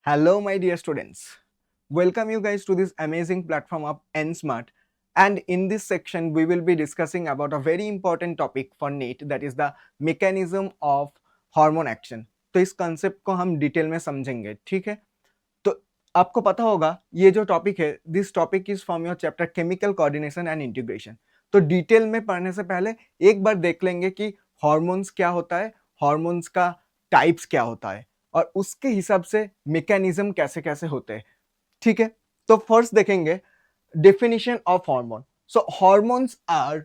Hello, my dear students. Welcome you guys to this amazing platform of NSmart. And in this section, we will be discussing about a very important topic for NEET, that is the mechanism of hormone action. तो इस concept को हम detail में समझेंगे, ठीक है? तो आपको पता होगा ये जो टॉपिक है, this topic is from your chapter chemical coordination and integration. तो डिटेल में पढ़ने से पहले एक बार देख लेंगे कि हॉर्मोन्स क्या होता है, हॉर्मोन्स का टाइप्स क्या होता है और उसके हिसाब से मैकेनिज्म कैसे कैसे होते हैं, ठीक है? तो फर्स्ट देखेंगे definition of hormone. So hormones are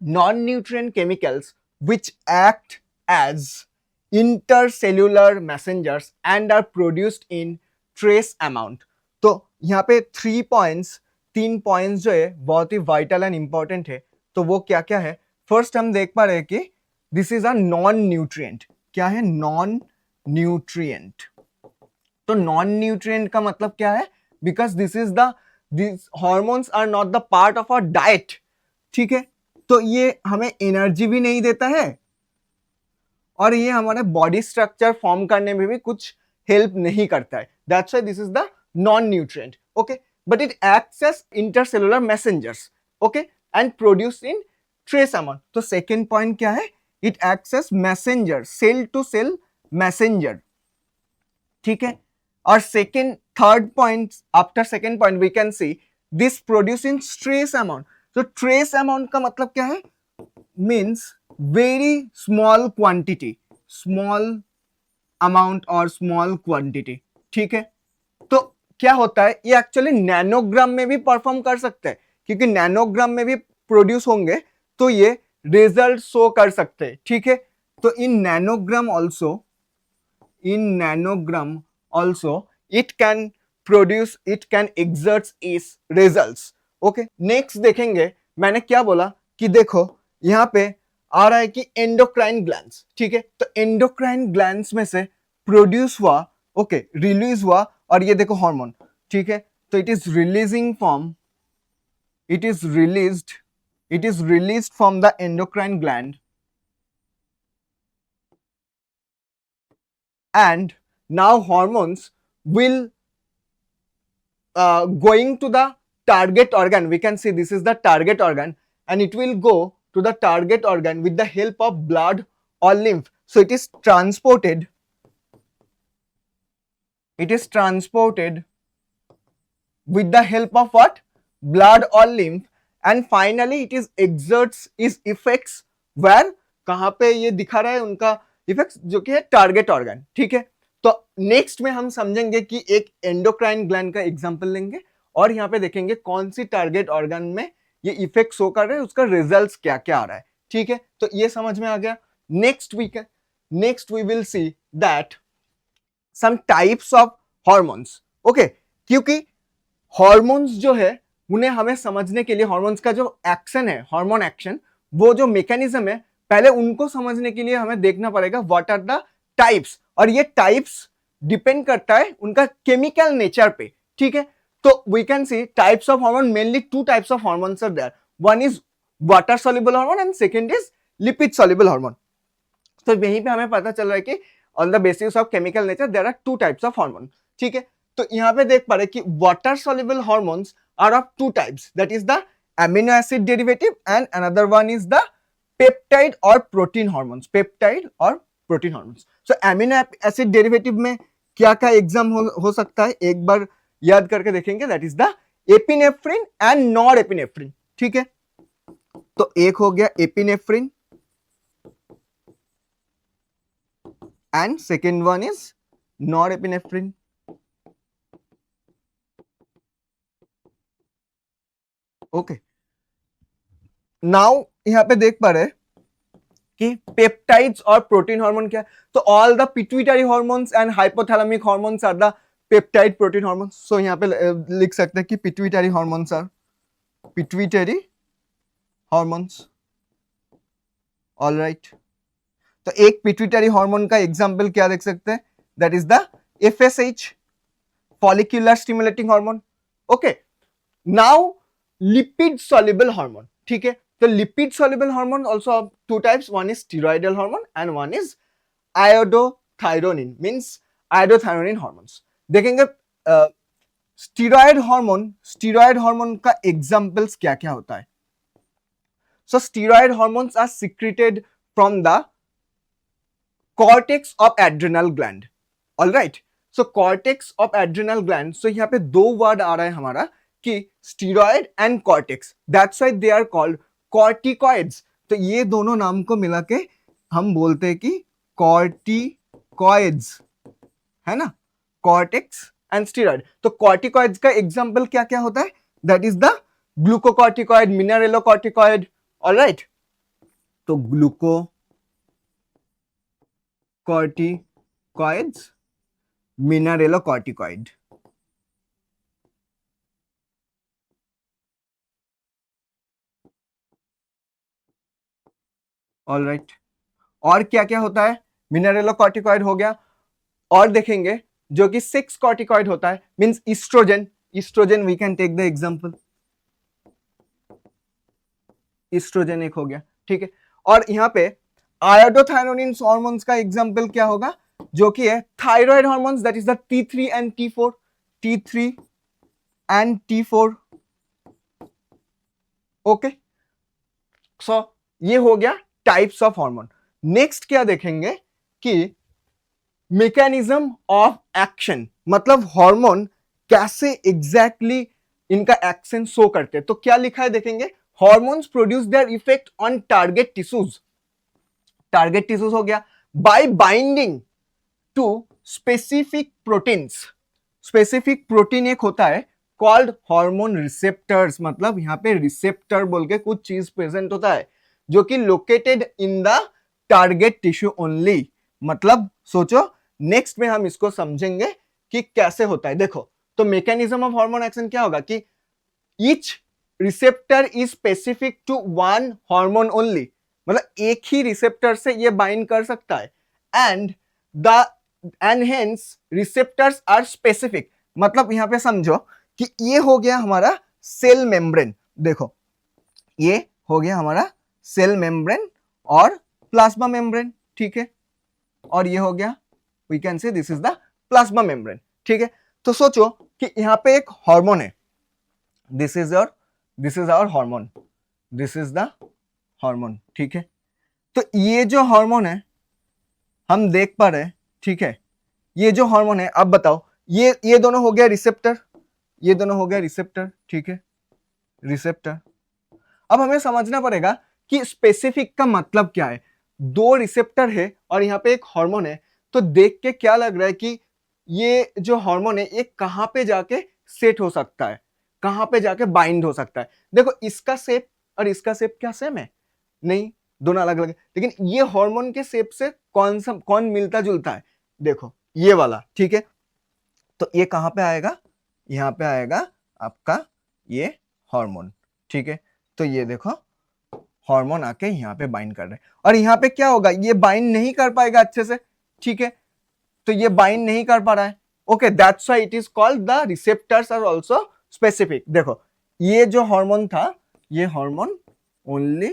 non-nutrient chemicals which act as intercellular messengers and are produced in trace amount. तो यहाँ पे 3 पॉइंट्स जो है बहुत ही वाइटल एंड इंपॉर्टेंट है. तो वो क्या क्या है? फर्स्ट हम देख पा रहे हैं कि this is a non nutrient. क्या है? Non nutrient. तो नॉन न्यूट्रिएंट का मतलब क्या है? Because this hormones are not the part of our diet, ठीक है? तो ये हमें एनर्जी भी नहीं देता है और ये हमारे बॉडी स्ट्रक्चर फॉर्म करने में भी कुछ हेल्प नहीं करता है. That's why this is the non nutrient. Okay, but it acts as intercellular messengers, okay, and produce in trace amount. तो सेकेंड पॉइंट क्या है? It acts as messenger, cell to cell messenger, ठीक है? और third point, after second point we can see this produce in trace amount. तो trace amount का मतलब क्या है? Means very small quantity, small amount और स्मॉल क्वांटिटी, ठीक है? तो क्या होता है, ये एक्चुअली नैनोग्राम में भी परफॉर्म कर सकते हैं, क्योंकि नैनोग्राम में भी प्रोड्यूस होंगे तो ये रिजल्ट शो कर सकते हैं, ठीक है? तो in nanogram also it can produce, it can exert its results. Okay, next देखेंगे. मैंने क्या बोला कि देखो यहां पे आ रहा है कि एंडोक्राइन ग्लैंड्स, ठीक है? तो एंडोक्राइन ग्लैंड्स में से प्रोड्यूस हुआ, ओके, रिलीज हुआ, और ये देखो हार्मोन, ठीक है? तो it is released from the endocrine gland and now hormones will going to the target organ. We can see this is the target organ and it will go to the target organ with the help of blood or lymph. So it is transported with the help of what? Blood or lymph, and finally it is exerts its effects where? कहां पे ये दिखा रहा है उनका effects, जो कि है टारगेट ऑर्गन, ठीक है? तो नेक्स्ट में हम समझेंगे कि एक एंडोक्राइन ग्लैंड का एग्जांपल लेंगे और यहाँ पे देखेंगे कौन सी टारगेट ऑर्गन में ये इफेक्ट शो कर रहे हैं, उसका रिजल्ट्स क्या क्या आ रहा है, ठीक है? तो ये समझ में आ गया. Next we will see that some types of hormones, okay? क्योंकि हॉर्मोन्स जो है उन्हें हमें समझने के लिए, हॉर्मोन्स का जो एक्शन है, हार्मोन एक्शन, वो जो मैकेनिज्म है, पहले उनको समझने के लिए हमें देखना पड़ेगा व्हाट आर द टाइप्स. और ये टाइप्स डिपेंड करता है उनका केमिकल नेचर पे, ठीक है? तो we can see types of hormone, mainly 2 types of hormones are there. One is water soluble hormone and second is lipid soluble hormone. तो यहीं पे हमें पता चल रहा है कि on the basis of chemical nature there are 2 types of hormone, ठीक है? तो यहाँ पे देख पा रहे कि water soluble hormones are of 2 types, that is the amino acid derivative and another one is the peptide और प्रोटीन हार्मोन्स. सो अमीनो एसिड डेरिवेटिव में क्या क्या एग्जाम हो सकता है, एक बार याद करके देखेंगे. That is the epinephrine and norepinephrine, ठीक है? तो एक हो गया epinephrine and second one is norepinephrine. Okay, now यहां पे देख पा रहे कि पेप्टाइड्स और प्रोटीन हार्मोन क्या है. तो all the pituitary hormones and hypothalamic hormones are the peptide protein hormones. So यहां पे लिख सकते हैं कि pituitary hormones are pituitary hormones. Alright, तो एक पिट्यूटरी हार्मोन का एग्जांपल क्या देख सकते हैं? That is the FSH, follicular stimulating hormone. Okay, now lipid soluble hormone, ठीक है? तो lipid soluble hormone also have 2 types. One is steroidal hormone and one is iodothyronine, means iodothyronine hormones. देखेंगे steroid hormone का examples क्या क्या होता है. So steroid hormones are secreted from the cortex of adrenal gland. Alright, so cortex of adrenal gland. So यहाँ पे दो word आ रहा है हमारा कि steroid and cortex, that's why they are called corticoids. तो ये दोनों नाम को मिला के हम बोलते हैं कि कॉर्टिकॉइड्स, है ना, कॉर्टेक्स एंड स्टीरॉयड. तो कॉर्टिकॉइड्स का एग्जांपल क्या क्या होता है? That is the glucocorticoid, mineralocorticoid. Alright, तो ग्लूकोकॉर्टिकॉइड्स, मिनरेलोकॉर्टिकॉइड. ऑलराइट, और क्या क्या होता है? मिनरेलोकॉर्टिकॉइड हो गया, और देखेंगे जो कि 6 कॉर्टिकॉइड होता है, means estrogen. Estrogen we can take the example, estrogen एक हो गया, ठीक है. और यहाँ पे आयोडोथायरोनिन हार्मोन्स का एग्जांपल क्या होगा? जो कि है thyroid hormones, that is the T3 and T4. T3 and T4. Okay, so ये हो गया टाइप्स ऑफ हार्मोन. नेक्स्ट क्या देखेंगे कि मैकेनिज्म ऑफ एक्शन, मतलब हार्मोन कैसे एग्जैक्टली इनका एक्शन शो करते हैं. तो क्या लिखा है देखेंगे, hormones produce their effect on target tissues. Target tissues हो गया by binding to specific proteins. Specific protein एक होता है कॉल्ड हार्मोन रिसेप्टर्स, मतलब यहां पे रिसेप्टर बोल के कुछ चीज प्रेजेंट होता है जो कि located in the target tissue only. मतलब सोचो, नेक्स्ट में हम इसको समझेंगे कि कैसे होता है. देखो, तो मैकेनिज्म ऑफ हार्मोन एक्शन क्या होगा कि each receptor is specific to one hormone only, मतलब एक ही रिसेप्टर से ये बाइंड कर सकता है. And the and hence receptors are specific. मतलब यहां पे समझो कि ये हो गया हमारा सेल मेम्ब्रेन. देखो, ये हो गया हमारा सेल मेम्ब्रेन और प्लाज्मा मेम्ब्रेन, ठीक है. और ये हो गया, we can say this is the plasma membrane, ठीक है. तो सोचो कि यहां पे एक हार्मोन है, this is our hormone, this is the hormone, ठीक है. तो ये जो हार्मोन है हम देख पा रहे हैं, ठीक है. ये जो हार्मोन है, अब बताओ, ये दोनों हो गया रिसेप्टर, ये दोनों हो गया रिसेप्टर, ठीक है, रिसेप्टर. अब हमें समझना पड़ेगा कि स्पेसिफिक का मतलब क्या है. दो रिसेप्टर है और यहाँ पे एक हार्मोन है, तो देख के क्या लग रहा है कि ये जो हार्मोन है ये कहां पे जाके सेट हो सकता है, कहां पे जाके बाइंड हो सकता है. देखो, इसका शेप और इसका शेप क्या सेम है? नहीं, दोनों अलग अलग है. लेकिन ये हार्मोन के शेप से कौन मिलता जुलता है? देखो, ये वाला, ठीक है. तो ये कहां पे आएगा? यहां पे आएगा आपका ये हार्मोन, ठीक है. तो ये देखो, हार्मोन आके यहाँ पे बाइंड कर रहे हैं, और यहाँ पे क्या होगा, ये बाइंड नहीं कर पाएगा अच्छे से, ठीक है. तो ये बाइंड नहीं कर पा रहा है. Okay, that's why it is called the receptors are also specific. देखो, ये जो हार्मोन था, ये हार्मोन ओनली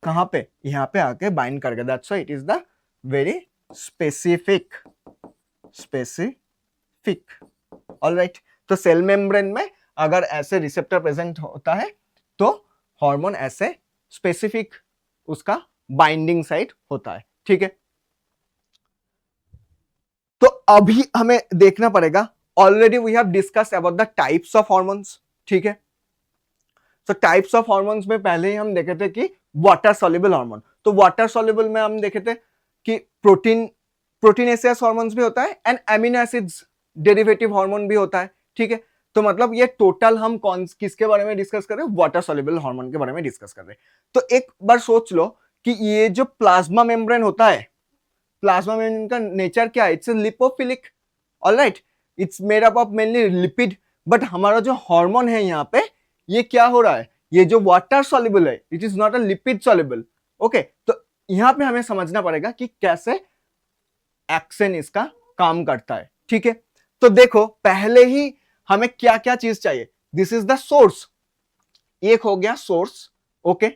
कहां पे, यहाँ पे आके बाइंड कर गया. That's why it is the very specific. Alright, तो सेल मेम्ब्रेन में अगर ऐसे रिसेप्टर प्रेजेंट होता है तो हार्मोन ऐसे स्पेसिफिक उसका बाइंडिंग साइट होता है, ठीक है. तो अभी हमें देखना पड़ेगा, already we have discussed about the types of hormones, ठीक है. तो टाइप्स ऑफ हार्मोन्स में पहले ही हम देखे थे कि वाटर सॉल्युबल हार्मोन. तो वाटर सॉल्युबल में हम देखे थे कि प्रोटीनेसियस हार्मोन्स भी होता है and amino acids derivative hormone भी होता है, ठीक है. तो मतलब ये टोटल हम किसके बारे में डिस्कस कर रहे हैं? वाटर सॉल्युबल हार्मोन के बारे में डिस्कस कर रहे हैं. तो एक बार सोच लो कि ये जो प्लाज्मा मेम्ब्रेन होता है, प्लाज्मा मेम्ब्रेन का नेचर क्या है? It's lipophilic. Alright, it's made up of mainly lipid. But हमारा जो हार्मोन है यहाँ पे, ये क्या हो रहा है? ये जो वाटर सॉल्युबल है, it is not a lipid soluble. Okay, तो यहाँ पे हमें समझना पड़ेगा कि कैसे एक्शन इसका काम करता है, ठीक है. तो देखो, पहले ही हमें क्या क्या चीज चाहिए. दिस इज द सोर्स, एक हो गया सोर्स, ओके,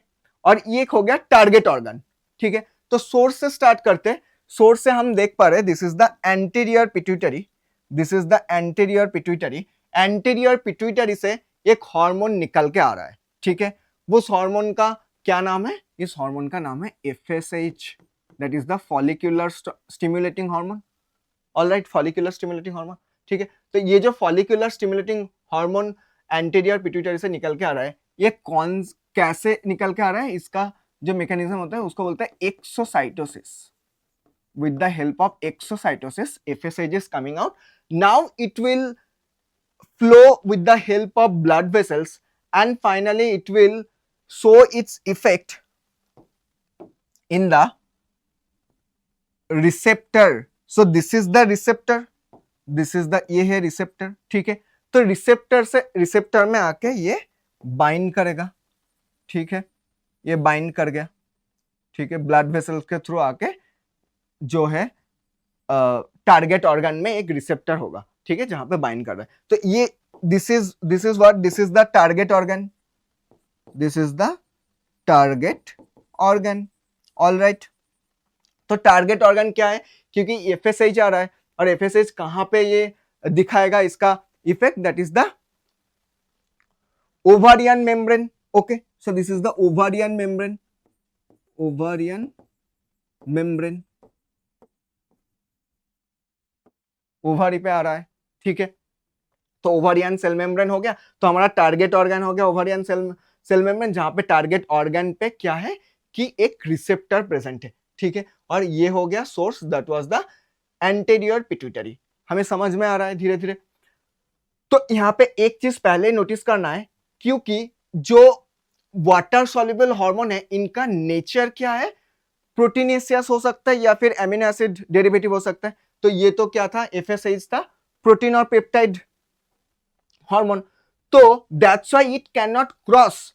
और एक हो गया टारगेट ऑर्गन, ठीक है. तो सोर्स से स्टार्ट करते हैं. सोर्स से हम देख पा रहे हैं, this is the anterior pituitary. This is the anterior pituitary. Anterior pituitary से एक हार्मोन निकल के आ रहा है, ठीक है। उस हार्मोन का क्या नाम है? इस हार्मोन का नाम है FSH, that is the follicular stimulating hormone. Alright, follicular stimulating hormone, ठीक है। तो ये जो follicular stimulating hormone anterior pituitary से निकल के आ रहा है, ये कौन कैसे निकल के आ रहा है? इसका जो मैकेनिज्म होता है उसको बोलते हैं exocytosis. With the help of exocytosis, FSH is coming out. Now it will flow with the help of blood vessels, and finally it will show its effect in the receptor. So this is the receptor, this is the ये है receptor, ठीक है। तो receptor से receptor में आके ये bind करेगा, ठीक है। ये बाइंड कर गया, ठीक है। ब्लड वेसल्स के थ्रू आके जो है टारगेट ऑर्गन में एक रिसेप्टर होगा, ठीक है, जहां पे बाइंड कर रहा है। तो ये this is what, this is the target organ, this is the target organ. Alright, तो टारगेट ऑर्गन क्या है? क्योंकि FSH आ रहा है, और FSH कहां पे ये दिखाएगा इसका effect? That is the ovarian membrane. Okay, so this is the ovarian membrane, ovarian membrane, ovary पे आ रहा है, ठीक है। तो ओवारियन सेल मेम्ब्रेन हो गया, तो हमारा टारगेट ऑर्गन हो गया ओवारियन सेल मेम्ब्रेन, जहां पे टारगेट ऑर्गन पे क्या है कि एक रिसेप्टर प्रेजेंट है, ठीक है। और ये हो गया source, that was the anterior pituitary. हमें समझ में आ रहा है धीरे धीरे। तो यहाँ पे एक चीज पहले नोटिस करना है, क्योंकि जो वाटर सॉल्युबल हार्मोन है इनका नेचर क्या है? प्रोटीनेशियस हो सकता है या फिर एमिनो एसिड डेरिवेटिव हो सकता है। तो ये तो क्या था? FSH था, प्रोटीन और पेप्टाइड हार्मोन। तो that's why it can not cross.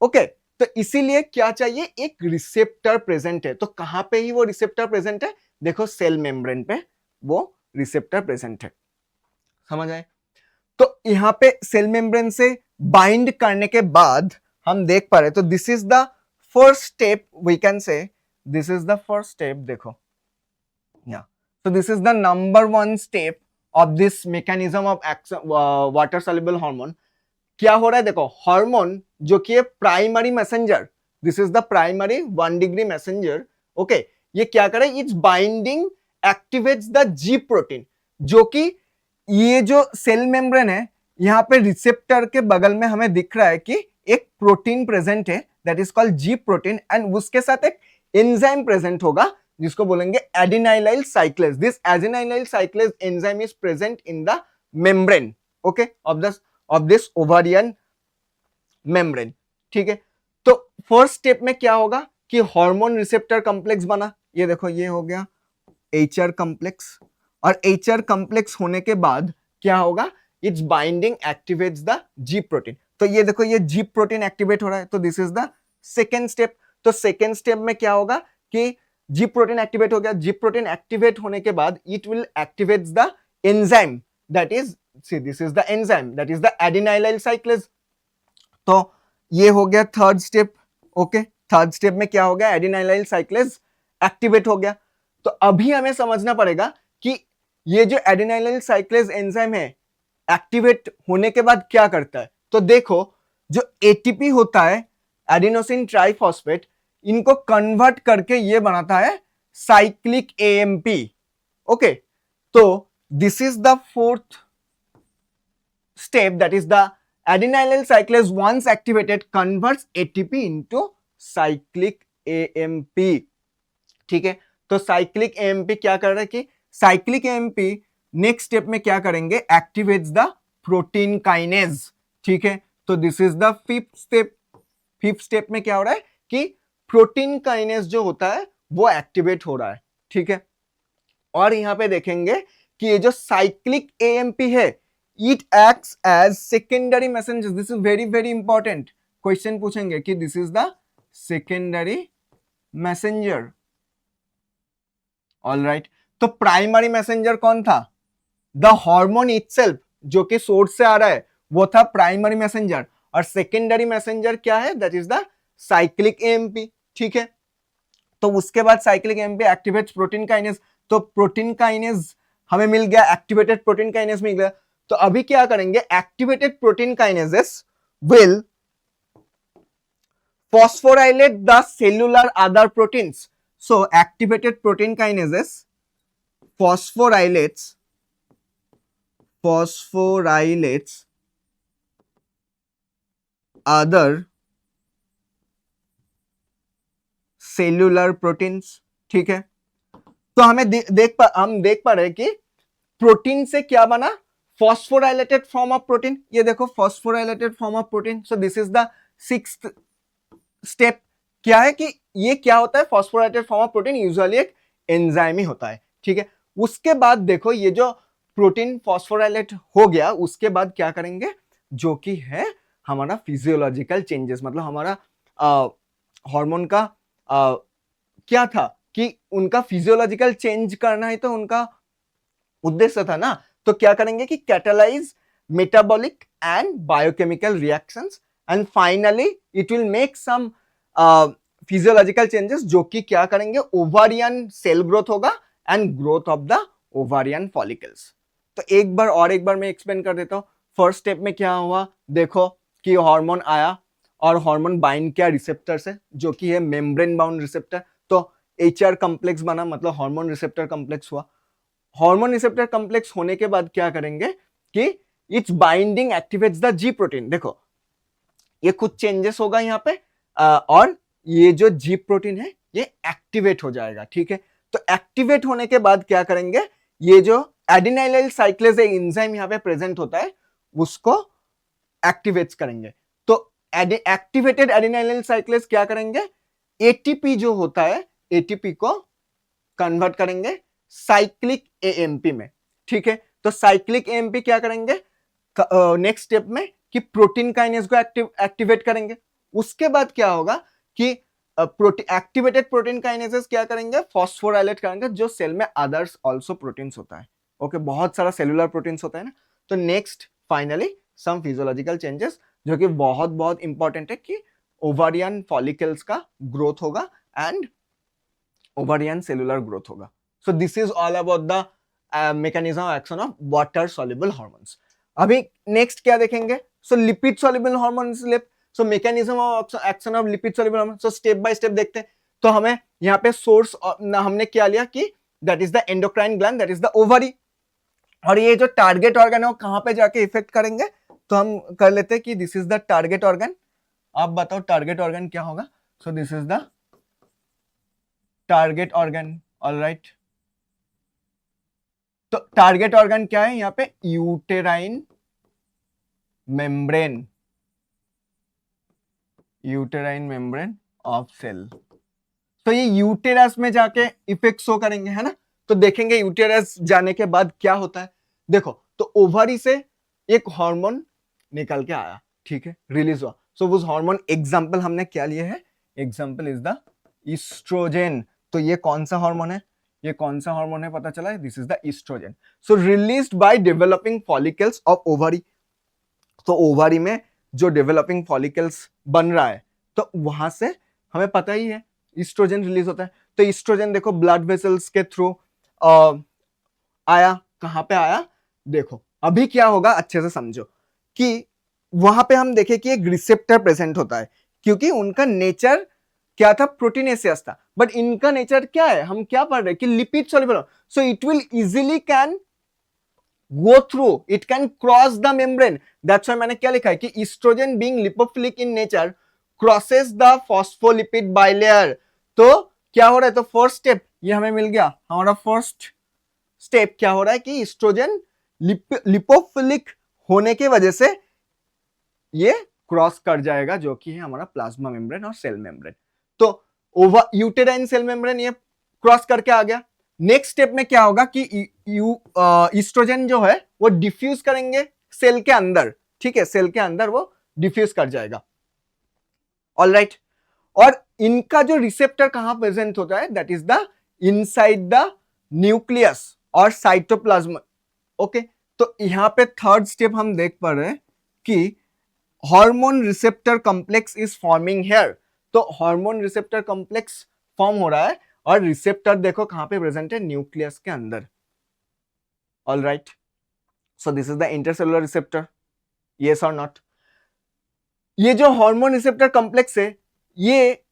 Okay, तो इसीलिए क्या चाहिए? एक रिसेप्टर प्रेजेंट है। तो कहां पे ही वो रिसेप्टर प्रेजेंट है? देखो, सेल मेम्ब्रेन पे वो रिसेप्टर प्रेजेंट है। समझ आए? तो यहां पे सेल मेम्ब्रेन से बाइंड करने के बाद हम देख पा रहे, तो this is the first step, we can say this is the first step. देखो, so this is the number one step of this mechanism of water soluble hormone। क्या हो रहा है? देखो, हार्मोन जो कि primary messenger, this is the primary 1 degree messenger. Okay, ये क्या करे? It's binding activates the ji protein, जो कि ये जो सेल मेम्ब्रेन है यहाँ पे रिसेप्टर के बगल में हमें दिख रहा है कि एक प्रोटीन प्रेजेंट है, that is called G protein, and उसके साथ एक एंजाइम प्रेजेंट होगा जिसको बोलेंगे adenylyl cyclase. This adenylyl cyclase enzyme is present in the membrane, okay, of this ovarian membrane, ठीक है। तो फर्स्ट स्टेप में क्या होगा कि हार्मोन रिसेप्टर कॉम्प्लेक्स बना, ये देखो, ये हो गया HR कॉम्प्लेक्स, और HR कॉम्प्लेक्स होने के बाद क्या होगा? It's binding activates the ji protein. तो ये देखो, ये जी प्रोटीन एक्टिवेट हो रहा है, तो this is the second step. तो सेकेंड स्टेप में क्या होगा कि जी प्रोटीन एक्टिवेट हो गया। जी प्रोटीन एक्टिवेट होने के बाद it will activates the enzyme, that is, see this is the enzyme, that is the adenylyl cyclase. तो ये हो गया third step. Okay, third step में क्या हो गया? एडिनाइलाइल साइक्लेज एक्टिवेट हो गया। तो अभी हमें समझना पड़ेगा कि ये जो एडिनाइलाइल साइक्लेज एंजाइम है एक्टिवेट होने के बाद क्या करता है। तो देखो, जो ATP होता है, एडिनोसिन ट्राइफॉस्फेट, इनको कन्वर्ट करके ये बनाता है साइक्लिक AMP। ओके, तो this is the fourth step, that is the adenylyl cyclase once activated converts ATP into cyclic AMP, ठीक है। तो साइक्लिक AMP क्या कर रहा है कि साइक्लिक AMP नेक्स्ट स्टेप में क्या करेंगे? एक्टिवेट्स द प्रोटीन काइनेज, ठीक है। तो this is the fifth step. Fifth step में क्या हो रहा है कि प्रोटीन काइनेज जो होता है वो एक्टिवेट हो रहा है, ठीक है। और यहां पे देखेंगे कि ये जो साइक्लिक AMP है, it acts as secondary messenger. This is very very important, question पूछेंगे कि this is the secondary messenger. Alright, तो प्राइमरी मैसेंजर कौन था? द हार्मोन इटसेल्फ, जो कि सोर्स से आ रहा है, वो था प्राइमरी मैसेंजर। और सेकेंडरी मैसेंजर क्या है? That is the cyclic AMP, ठीक है। तो उसके बाद cyclic AMP activates protein kinase. तो प्रोटीन काइनेज हमें मिल गया, एक्टिवेटेड प्रोटीन काइनेज मिल गया। तो अभी क्या करेंगे, activated protein kinases will phosphorylate the cellular other proteins. So activated protein kinases phosphorylates other cellular proteins. ठीक है, तो हमें हम देख पा रहे हैं कि प्रोटीन से क्या बना, फॉस्फोराइलेटेड फॉर्म ऑफ प्रोटीन। ये देखो phosphorylated form of protein. So this is the sixth step. क्या है कि ये क्या होता है, phosphorylated form of protein usually एक एंजाइम ही होता है। ठीक है, उसके बाद देखो ये जो प्रोटीन फॉस्फोराइलेट हो गया, उसके बाद क्या करेंगे, जो कि है हमारा फिजियोलॉजिकल चेंजेस, मतलब हमारा हार्मोन का क्या था कि उनका फिजियोलॉजिकल चेंज करना है, तो उनका उद्देश्य था ना। तो क्या करेंगे कि catalyse metabolic and biochemical reactions and finally it will make some physiological changes, जो कि क्या करेंगे, ओवारियन सेल ग्रोथ होगा and growth of the ovarian follicles. तो एक बार मैं एक्सप्लेन कर देता हूं। फर्स्ट स्टेप में क्या हुआ, देखो कि हार्मोन आया और हार्मोन बाइंड किया रिसेप्टर से, जो कि है मेम्ब्रेन बाउंड रिसेप्टर। तो HR कॉम्प्लेक्स बना, मतलब हार्मोन रिसेप्टर कॉम्प्लेक्स हुआ। हार्मोन रिसेप्टर कॉम्प्लेक्स होने के बाद क्या करेंगे कि it's binding activates the ji protein. देखो ये कुछ चेंजेस होगा यहाँ पे, और ये जो जी प्रोटीन है ये एक्टिवेट हो जाएगा। ठीक है, तो एक्टिवेट होने के बाद क्या करेंगे, ये जो एडिनाइलाइल साइक्लेज एंजाइम यहाँ पे प्रेजेंट होता है, उसको एक्टिवेट करेंगे। तो एक्टिवेटेड एडिनाइलाइल साइक्लेज क्या करेंगे, एटीपी जो होता है, एटीपी को कन्वर्ट करेंगे साइक्लिक एएमपी में। ठीक है, तो साइक्लिक एएमपी क्या करेंगे नेक्स्ट स्टेप में कि प्रोटीन काइनेज को एक्टिवेट करेंगे। उसके बाद क्या होगा कि एक्टिवेटेड प्रोटीन काइनेजेस क्या करेंगे, फॉस्फोराइलेट करेंगे, जो सेल में अदर्स आल्सो प्रोटीन्स होता है। ओके, बहुत सारा सेलुलर प्रोटीन्स होता है ना। तो next finally some physiological changes, जो कि बहुत बहुत इंपॉर्टेंट है कि ओवारियन फॉलिकल्स का ग्रोथ होगा एंड ओवारियन सेलुलर ग्रोथ होगा। So this is all about the mechanism of action of water soluble hormones. अभी नेक्स्ट क्या देखेंगे, so lipid soluble hormones left. So mechanism of action of lipid soluble hormone, so step by step देखते हैं। तो हमें यहाँ पे source हमने क्या लिया कि that is the endocrine gland, that is the ovary. और ये जो टारगेट ऑर्गन है वो कहां पे जाके इफेक्ट करेंगे, तो हम कर लेते हैं कि this is the target organ. आप बताओ टारगेट ऑर्गन क्या होगा। So this is the target organ, alright. तो टारगेट ऑर्गन क्या है यहाँ पे, uterine membrane, uterine membrane of cell. तो ये यूटेरस में जाके इफेक्ट शो करेंगे, है ना। तो देखेंगे यूटेरस जाने के बाद क्या होता है। देखो तो ओवरी से एक हार्मोन निकल के आया, ठीक है, रिलीज हुआ। सो उस हार्मोन एग्जांपल हमने क्या लिए है, एग्जांपल इज द ईस्ट्रोजन। तो ये कौन सा हार्मोन है, ये कौन सा हार्मोन है पता चला है, this is the estrogen. So released by developing follicles of ovary. तो ओवरी में जो डेवलपिंग फॉलिकल्स बन रहा है, तो वहां से हमें पता ही है ईस्ट्रोजन रिलीज होता है। तो ईस्ट्रोजन देखो ब्लड वेसल्स के थ्रू आया, कहां पे आया, देखो अभी क्या होगा अच्छे से समझो कि वहां पे हम देखें कि एक रिसेप्टर प्रेजेंट होता है, क्योंकि उनका नेचर क्या था, प्रोटीनेसियस था। बट इनका नेचर क्या है, हम क्या पढ़ रहे हैं कि lipid soluble. So it will easily can go through, it can cross the membrane. That's why मैंने क्या लिखा है कि estrogen being lipophilic in nature crosses the phospholipid bilayer। तो क्या हो रहा है, तो फर्स्ट स्टेप ये हमें मिल गया। हमारा फर्स्ट स्टेप क्या हो रहा है कि एस्ट्रोजन लिपोफिलिक होने की वजह से ये क्रॉस कर जाएगा, जो कि है हमारा प्लाज्मा मेम्ब्रेन और सेल मेम्ब्रेन। तो ओवर यूटेराइन सेल मेम्ब्रेन ये क्रॉस करके आ गया। नेक्स्ट स्टेप में क्या होगा कि ईस्ट्रोजन जो है वो डिफ्यूज करेंगे सेल के अंदर, ठीक है, सेल के अंदर वो डिफ्यूज कर जाएगा, ऑलराइट। और इनका जो रिसेप्टर कहां प्रेजेंट होता है, that is the inside the nucleus और साइटोप्लाज्म। ओके, तो यहां पे थर्ड स्टेप हम देख पा रहे हैं कि hormone receptor complex is forming here. तो हार्मोन रिसेप्टर कॉम्प्लेक्स फॉर्म हो रहा है और रिसेप्टर देखो कहां पे प्रेजेंट है, न्यूक्लियस के अंदर। All right, so this is the intercellular receptor, yes और नॉट। ये जो हार्मोन रिसेप्टर कॉम्प्लेक्स है ये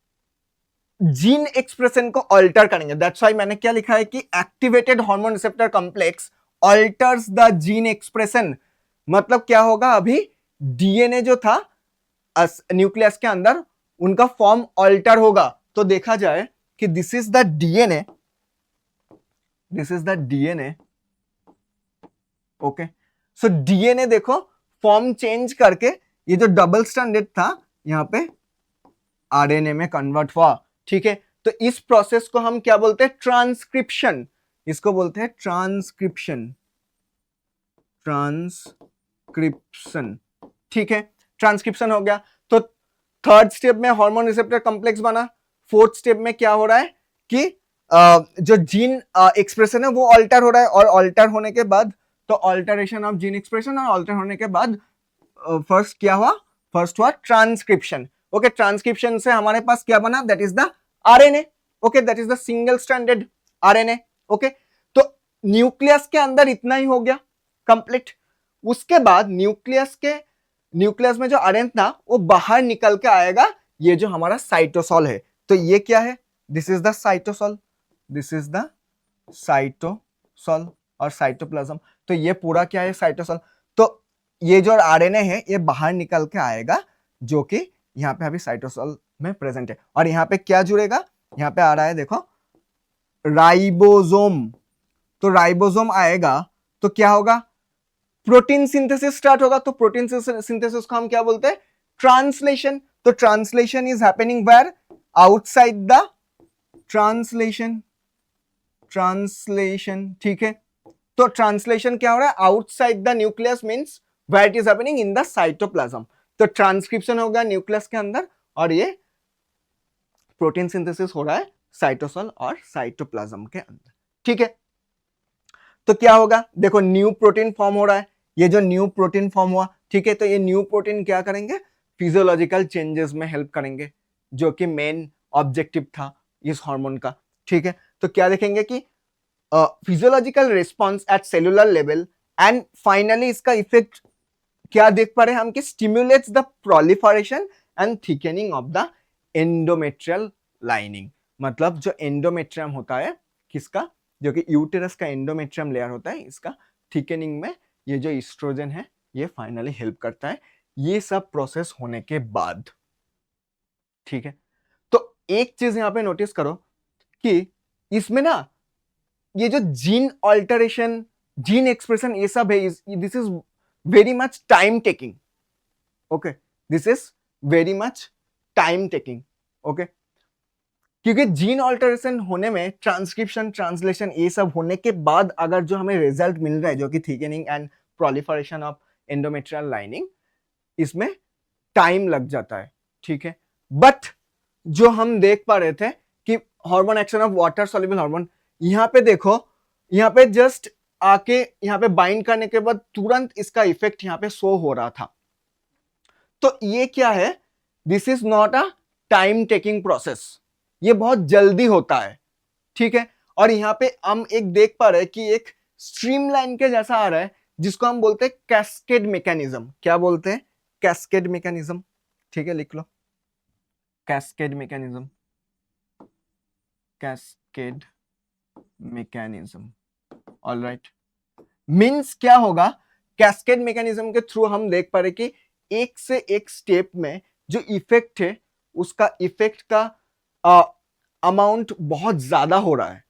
जीन एक्सप्रेशन को अल्टर करेंगे, दैट्स व्हाई मैंने क्या लिखा है कि activated hormone receptor complex altars the gene expression. मतलब क्या होगा, अभी डीएनए जो था न्यूक्लियस के अंदर उनका फॉर्म अल्टर होगा। तो देखा जाए कि this is the DNA, this is the DNA, okay. So DNA देखो फॉर्म चेंज करके ये जो डबल स्ट्रैंडेड था यहां पे आरएनए में कन्वर्ट हुआ, ठीक है। तो इस प्रोसेस को हम क्या बोलते हैं, ट्रांसक्रिप्शन, इसको बोलते हैं ट्रांसक्रिप्शन, ट्रांसक्रिप्शन, ठीक है। ट्रांसक्रिप्शन हो गया। तो थर्ड स्टेप में हार्मोन रिसेप्टर कॉम्प्लेक्स बना, फोर्थ स्टेप में क्या हो रहा है कि जो जीन एक्सप्रेशन है वो अल्टर हो रहा है, और अल्टर होने के बाद तो अल्टरेशन ऑफ जीन एक्सप्रेशन, और अल्टर होने के बाद फर्स्ट क्या हुआ, फर्स्ट हुआ ट्रांसक्रिप्शन, ओके। ट्रांसक्रिप्शन से हमारे पास क्या बना, that is the RNA, okay, that is the single stranded RNA, okay. तो न्यूक्लियस के अंदर इतना ही हो गया कंप्लीट। उसके बाद न्यूक्लियस में जो आरएनए था वो बाहर निकल के आएगा, ये जो हमारा साइटोसॉल है। तो ये क्या है, this is the cytosol, this is the cytosol और साइटोप्लाज्म। तो ये पूरा क्या है, साइटोसॉल। तो ये जो आरएनए है ये बाहर निकल के आएगा, जो कि यहाँ पे अभी साइटोसॉल में प्रेजेंट है। और यहाँ पे क्या जुड़ेगा, यहाँ पे आ रहा है देखो राइबोसोम। तो राइबोसोम आएगा तो क्या होगा, प्रोटीन सिंथेसिस स्टार्ट होगा। तो प्रोटीन सिंथेसिस को हम क्या बोलते हैं, ट्रांसलेशन। तो translation is happening where, outside the translation, translation, ठीक है। तो ट्रांसलेशन क्या हो रहा है, outside the nucleus means where it is happening in the cytoplasm. तो ट्रांसक्रिप्शन होगा न्यूक्लियस के अंदर, और ये प्रोटीन सिंथेसिस हो रहा है साइटोसॉल और साइटोप्लाज्म के अंदर, ठीक है। तो क्या होगा, देखो न्यू प्रोटीन फॉर्म हो रहा है, ये जो न्यू प्रोटीन फॉर्म हुआ, ठीक है। तो ये न्यू प्रोटीन क्या करेंगे, फिजियोलॉजिकल चेंजेस में हेल्प करेंगे, जो कि मेन ऑब्जेक्टिव था इस हार्मोन का, ठीक है। तो क्या देखेंगे कि physiological response at cellular level, and finally इसका इफेक्ट क्या देख पा रहे हैं हम कि stimulates the proliferation and thickening of the endometrial lining. मतलब जो एंडोमेट्रियम होता है किसका, जो कि यूटेरस का एंडोमेट्रियम लेयर होता है, इसका थिकनिंग में ये जो ईस्ट्रोजन है ये फाइनली हेल्प करता है, ये सब प्रोसेस होने के बाद, ठीक है। तो एक चीज यहां पे नोटिस करो कि इसमें ना ये जो जीन ऑल्टरेशन, जीन एक्सप्रेशन ये सब है, this is very much time taking, okay, this is very much time taking, okay. क्योंकि जीन ऑल्टरेशन होने में ट्रांसक्रिप्शन, ट्रांसलेशन ये सब होने के बाद अगर जो हमें रिजल्ट मिल रहा है, जो कि thickening and proliferation of endometrial lining, इसमें टाइम लग जाता है, ठीक है। बट जो हम देख पा रहे थे कि hormone action of water soluble hormone, यहां पे देखो, यहां पे जस्ट आके यहां पे बाइंड करने के बाद तुरंत इसका इफेक्ट यहां पे शो हो रहा था। तो ये क्या है, this is not a time taking process, ये बहुत जल्दी होता है, ठीक है। और यहां पे हम एक देख पा रहे हैं कि एक स्ट्रीमलाइन के जैसा आ रहा है, जिसको हम बोलते हैं कैस्केड मैकेनिज्म। क्या बोलते हैं, कैस्केड मैकेनिज्म, ठीक है, लिख लो cascade mechanism, cascade mechanism, alright. Means क्या होगा, कैस्केड मैकेनिज्म के थ्रू हम देख पा रहे कि एक से एक स्टेप में जो इफेक्ट है उसका इफेक्ट का अमाउंट बहुत ज्यादा हो रहा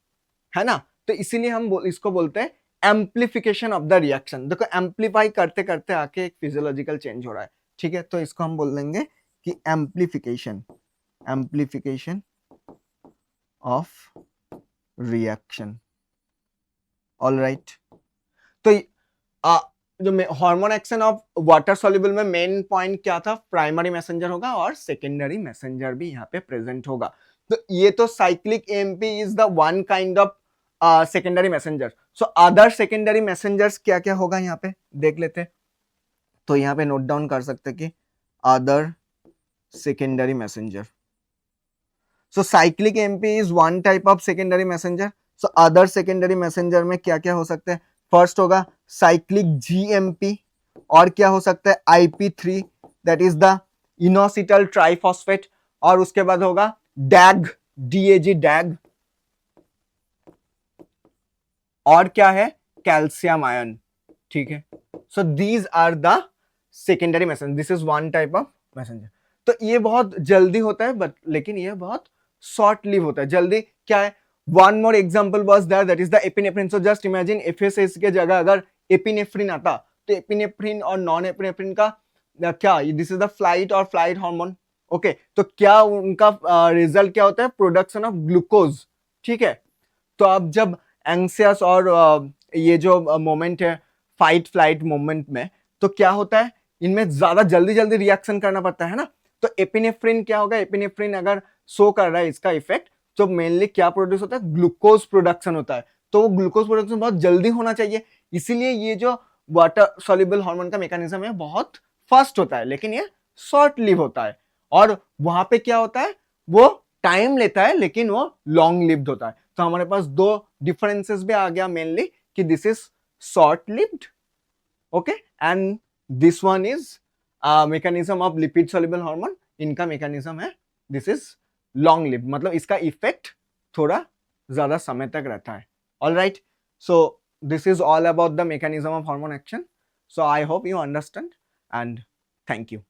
है ना। तो इसीलिए हम इसको बोलते हैं एम्प्लीफिकेशन ऑफ द रिएक्शन। देखो एम्प्लीफाई करते करते आके एक फिजियोलॉजिकल चेंज हो रहा है, ठीक है। तो इसको हम बोल देंगे कि amplification, amplification of reaction, alright. तो जो hormone action of water soluble में मेन पॉइंट क्या था, प्राइमरी मैसेंजर होगा और सेकेंडरी मैसेंजर भी यहाँ पे प्रेजेंट होगा। तो ये तो cyclic AMP is the one kind of secondary messenger. So other secondary messengers क्या क्या होगा यहाँ पे देख लेते हैं। तो यहाँ पे नोट डाउन कर सकते कि other secondary messenger, so cyclic AMP is one type of secondary messenger. So other secondary messenger में क्या क्या हो सकते हैं, फर्स्ट होगा साइक्लिक जीएमपी, और क्या हो सकता है IP3 that is the inositol triphosphate, और उसके बाद होगा डैग, DAG डैग, और क्या है कैल्शियम आयन, ठीक है। So these are the secondary messenger, this is one type of messenger. तो ये बहुत जल्दी होता है बट लेकिन ये बहुत शॉर्ट लिव होता है। जल्दी क्या है, one more example was there that is the epinephrine. So just imagine FSS के जगह अगर एपिनेफ्रिन आता तो एपिनेफ्रिन और नॉन एपिनेफ्रिन का क्या, दिस इज द फ्लाइट और फ्लाइट हार्मोन, ओके। तो क्या उनका रिजल्ट क्या होता है, प्रोडक्शन ऑफ ग्लूकोज, ठीक है। तो अब जब एंग्सियस और ये जो मोमेंट है फाइट फ्लाइट मोमेंट में, तो क्या होता है इनमें ज्यादा जल्दी जल्दी रिएक्शन करना पड़ता है ना। तो एपिनेफ्रिन क्या होगा, एपिनेफ्रिन अगर शो कर रहा है इसका इफेक्ट, तो मेनली क्या प्रोड्यूस होता है, ग्लूकोज प्रोडक्शन होता है। तो वो ग्लूकोज प्रोडक्शन बहुत जल्दी होना चाहिए, इसीलिए ये जो वाटर सॉल्युबल हार्मोन का मैकेनिज्म है बहुत फास्ट होता है, लेकिन ये शॉर्ट लिव होता है। और वहां पे क्या होता है, वो टाइम लेता है लेकिन वो लॉन्ग लिव्ड होता है। तो हमारे पास दो डिफरेंसेस भी आ गया मेनली कि this is short lived, okay, and this one is mechanism of lipid soluble hormone, इनका मैकेनिज्म है दिस इज लॉन्ग लिव्ड, मतलब इसका इफेक्ट थोड़ा ज्यादा समय तक रहता है। All right, so this is all about the mechanism of hormone action. So I hope you understand and thank you.